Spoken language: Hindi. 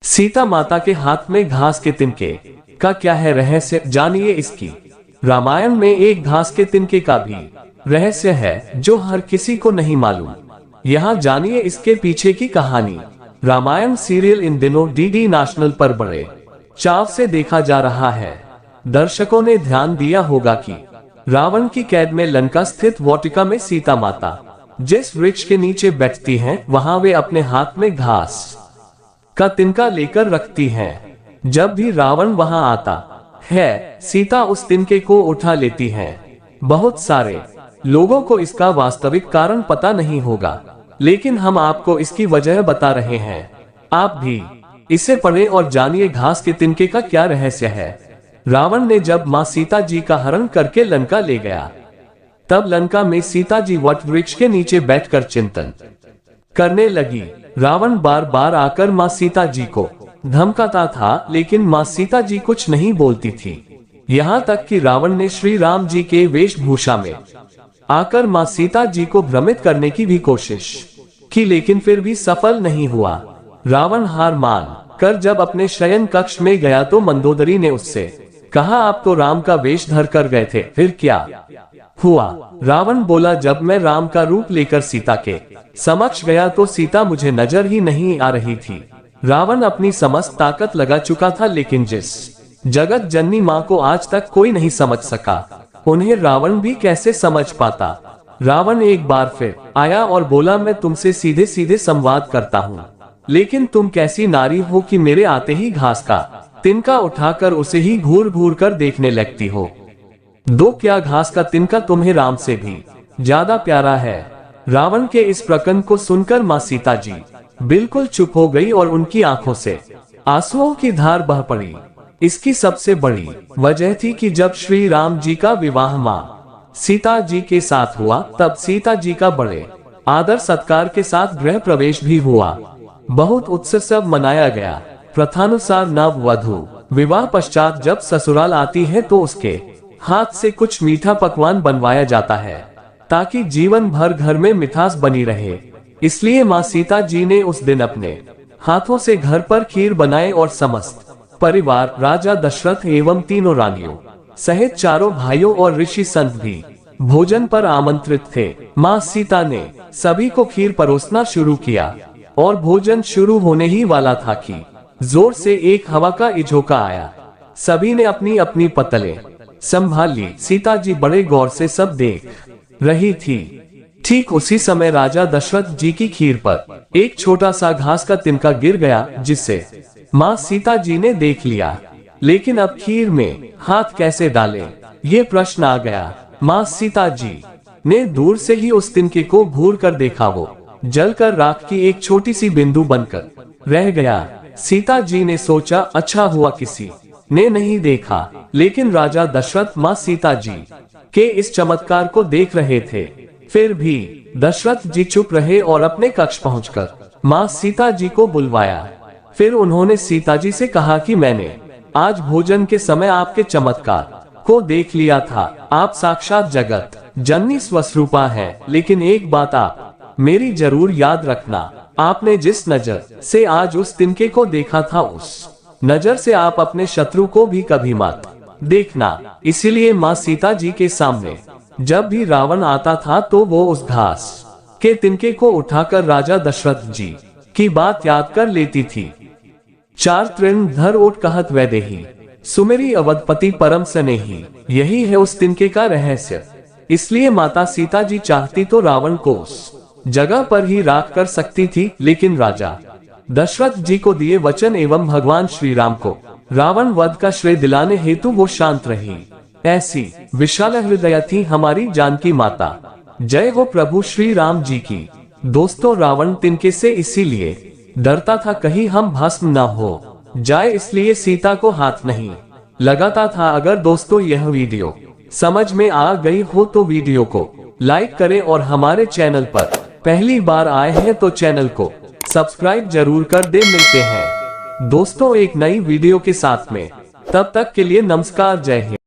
सीता माता के हाथ में घास के तिनके का क्या है रहस्य, जानिए इसकी। रामायण में एक घास के तिनके का भी रहस्य है जो हर किसी को नहीं मालूम। यहाँ जानिए इसके पीछे की कहानी। रामायण सीरियल इन दिनों डीडी नेशनल पर बड़े चाव से देखा जा रहा है। दर्शकों ने ध्यान दिया होगा कि रावण की कैद में लंका स्थित वाटिका में सीता माता जिस वृक्ष के नीचे बैठती हैं, वहां वे अपने हाथ में घास का तिनका लेकर रखती हैं। जब भी रावण वहां आता है, सीता उस तिनके को उठा लेती हैं। बहुत सारे लोगों को इसका वास्तविक कारण पता नहीं होगा, लेकिन हम आपको इसकी वजह बता रहे हैं। आप भी इसे पढ़ें और जानिए घास के तिनके का क्या रहस्य है। रावण ने जब मां सीता जी का हरण करके लंका ले गया, तब लंका में सीता जी वट वृक्ष के नीचे बैठकर चिंतन करने लगी। रावण बार बार आकर मां सीता जी को धमकाता था, लेकिन मां सीता जी कुछ नहीं बोलती थी। यहाँ तक कि रावण ने श्री राम जी के वेशभूषा में आकर मां सीता जी को भ्रमित करने की भी कोशिश की, लेकिन फिर भी सफल नहीं हुआ। रावण हार मान कर जब अपने शयन कक्ष में गया तो मंदोदरी ने उससे कहा, आप तो राम का वेश धर कर गए थे, फिर क्या हुआ? रावण बोला, जब मैं राम का रूप लेकर सीता के समक्ष गया तो सीता मुझे नजर ही नहीं आ रही थी। रावण अपनी समस्त ताकत लगा चुका था, लेकिन जिस जगत जननी माँ को आज तक कोई नहीं समझ सका, उन्हें रावण भी कैसे समझ पाता। रावण एक बार फिर आया और बोला, मैं तुमसे सीधे सीधे संवाद करता हूँ, लेकिन तुम कैसी नारी हो कि मेरे आते ही घास का तिनका उठाकर उसे ही घूर घूर कर देखने लगती हो। दो क्या घास का तिनका तुम्हें राम से भी ज्यादा प्यारा है? रावण के इस प्रकरण को सुनकर मां सीता जी बिल्कुल चुप हो गई और उनकी आंखों से आंसुओं की धार बह पड़ी। इसकी सबसे बड़ी वजह थी कि जब श्री राम जी का विवाह मां सीता जी के साथ हुआ, तब सीता जी का बड़े आदर सत्कार के साथ गृह प्रवेश भी हुआ। बहुत उत्सव मनाया गया। प्रथानुसार नव वधू विवाह पश्चात जब ससुराल आती है तो उसके हाथ से कुछ मीठा पकवान बनवाया जाता है, ताकि जीवन भर घर में मिठास बनी रहे। इसलिए मां सीता जी ने उस दिन अपने हाथों से घर पर खीर बनाए और समस्त परिवार, राजा दशरथ एवं तीनों रानियों सहित चारों भाइयों और ऋषि संत भी भोजन पर आमंत्रित थे। मां सीता ने सभी को खीर परोसना शुरू किया और भोजन शुरू होने ही वाला था कि जोर से एक हवा का झोंका आया। सभी ने अपनी अपनी पतले संभाल ली। सीता जी बड़े गौर से सब देख रही थी। ठीक उसी समय राजा दशरथ जी की खीर पर एक छोटा सा घास का तिनका गिर गया, जिससे मां सीता जी ने देख लिया, लेकिन अब खीर में हाथ कैसे डालें, ये प्रश्न आ गया। मां सीता जी ने दूर से ही उस तिनके को घूर कर देखा। वो जलकर राख की एक छोटी सी बिंदु बनकर रह गया। सीता जी ने सोचा, अच्छा हुआ किसी ने नहीं देखा, लेकिन राजा दशरथ मां सीता जी के इस चमत्कार को देख रहे थे। फिर भी दशरथ जी चुप रहे और अपने कक्ष पहुंचकर मां सीता जी को बुलवाया। फिर उन्होंने सीता जी से कहा कि मैंने आज भोजन के समय आपके चमत्कार को देख लिया था। आप साक्षात जगत जननी स्वस्वरूपा हैं, लेकिन एक बात आप मेरी जरूर याद रखना, आपने जिस नजर से आज उस तिनके को देखा था, उस नजर से आप अपने शत्रु को भी कभी मत देखना। इसीलिए मां सीता जी के सामने जब भी रावण आता था तो वो उस घास के तिनके को उठाकर राजा दशरथ जी की बात याद कर लेती थी। चार तृण धर ओट कहत वैदेही, सुमेरी अवधपति परम स्नेही। यही है उस तिनके का रहस्य। इसलिए माता सीता जी चाहती तो रावण को उस जगह पर ही राख कर सकती थी, लेकिन राजा दशरथ जी को दिए वचन एवं भगवान श्री राम को रावण वध का श्रेय दिलाने हेतु वो शांत रही। ऐसी विशाल हृदय थी हमारी जानकी माता। जय हो प्रभु श्री राम जी की। दोस्तों, रावण तिनके से इसीलिए डरता था कहीं हम भस्म न हो जाए, इसलिए सीता को हाथ नहीं लगाता था। अगर दोस्तों यह वीडियो समझ में आ गई हो तो वीडियो को लाइक करें और हमारे चैनल पर पहली बार आए हैं तो चैनल को सब्सक्राइब जरूर कर दे। मिलते हैं दोस्तों एक नई वीडियो के साथ में, तब तक के लिए नमस्कार, जय हिंद।